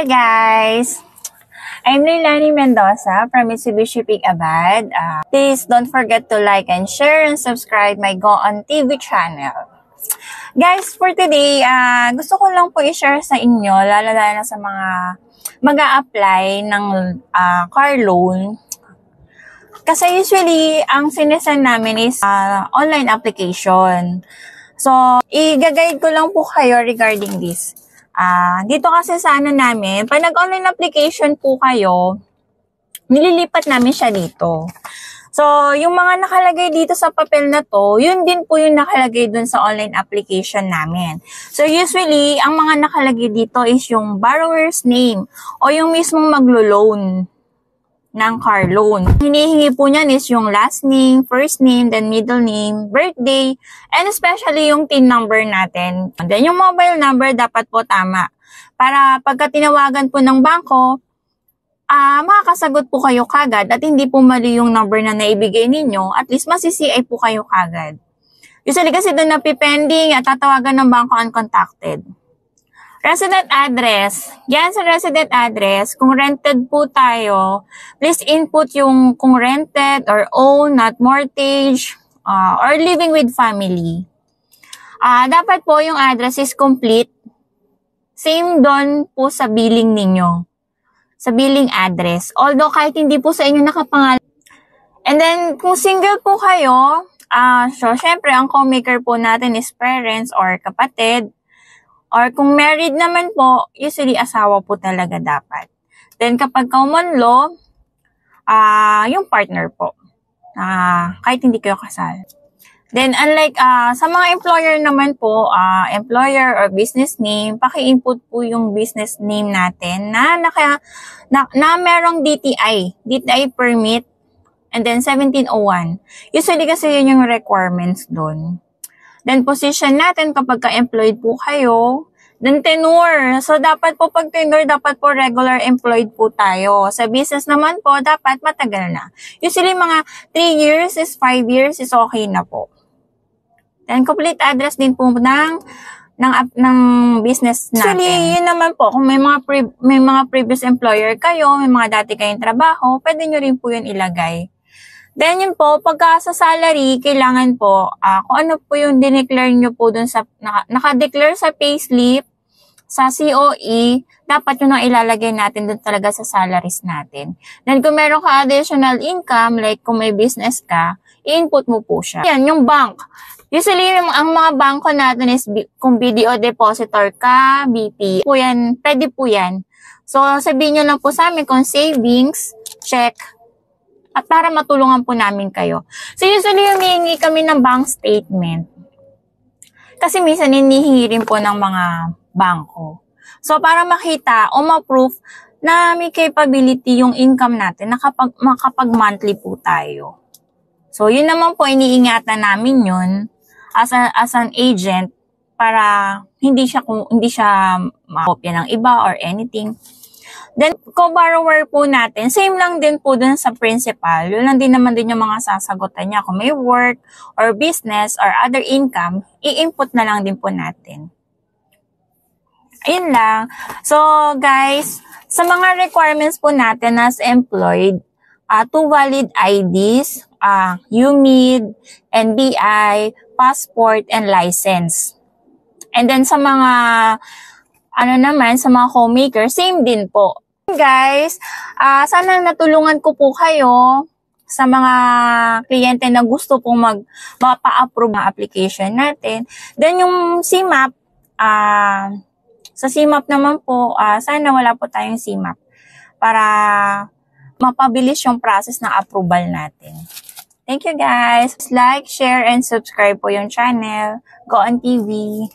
guys! I'm Leilani Mendoza from Mitsubishi Pig-Abad. Please don't forget to like and share and subscribe my Go On TV channel. Guys, for today, gusto ko lang po i-share sa inyo, lalo na sa mga mag-a-apply ng car loan. Kasi usually, ang sinesend namin is online application. So, i-guide ko lang po kayo regarding this. Dito kasi sa namin, pag nag-online application po kayo, nililipat namin siya dito. So, yung mga nakalagay dito sa papel na to, yun din po yung nakalagay dun sa online application namin. So, usually, ang mga nakalagay dito is yung borrower's name o yung mismong maglo-loan ng car loan. Hinihingi po niyan is yung last name, first name, then middle name, birthday, and especially yung TIN number natin. And then yung mobile number dapat po tama. Para pagka tinawagan po ng bangko, makakasagot po kayo kagad at hindi po mali yung number na naibigay ninyo, at least masi-CI po kayo kagad. Usually kasi doon napipending at tatawagan ng bangko uncontacted. Resident address. Yan sa resident address, kung rented po tayo, please input yung kung rented or own, not mortgage, or living with family. Dapat po yung address is complete. Same doon po sa billing ninyo. Sa billing address. Although kahit hindi po sa inyo nakapangalan. And then, kung single po kayo, so syempre ang co-maker po natin is parents or kapatid. Or kung married naman po, usually asawa po talaga dapat. Then kapag common law, yung partner po. Kahit hindi kayo kasal. Then unlike sa mga employer naman po, employer or business name, paki-input po yung business name natin na merong DTI permit, and then 1701. Usually kasi yun yung requirements doon. Then, position natin kapag ka-employed po kayo. Then, tenure. So, dapat po pag tenure, dapat po regular employed po tayo. Sa business naman po, dapat matagal na. Usually, mga 3 years is 5 years is okay na po. Then, complete address din po ng business natin. Actually, yun naman po. Kung may mga previous employer kayo, may mga dati kayong trabaho, pwede nyo rin po yun ilagay. Then yun po, pagka sa salary, kailangan po, kung ano po yung dineclare nyo po dun sa, nakadeclare sa payslip, sa COE, dapat yun ang ilalagay natin dun talaga sa salaries natin. Then kung meron ka additional income, like kung may business ka, i-input mo po siya. Yan, yung bank. Usually, ang mga bangko natin is, kung BDO depositor ka, BP, po yan, pwede po yan. So, sabihin nyo lang po sa amin kung savings, check, at para matulungan po namin kayo. So, usually, humihingi kami ng bank statement. Kasi minsan, hinihingi rin po ng mga bangko. So, para makita o ma-proof na may capability yung income natin na makapag-monthly po tayo. So, yun naman po, iniingatan namin yun as an agent para hindi siya makopya ng iba or anything. Then, co-borrower po natin, same lang din po dun sa principal. Yun lang din naman din yung mga sasagutan niya. Kung may work or business or other income, i-input na lang din po natin. Ayun lang. So, guys, sa mga requirements po natin as employed, 2 valid IDs, UMID, NBI, passport, and license. And then, sa mga, sa mga co-maker, same din po. Guys, sana natulungan ko po kayo sa mga kliyente na gusto pong mapa-approve ng application natin. Then yung CMAP, sa CMAP naman po, sana wala po tayong CMAP para mapabilis yung process ng approval natin. Thank you guys. Like, share, and subscribe po yung channel. Go On TV.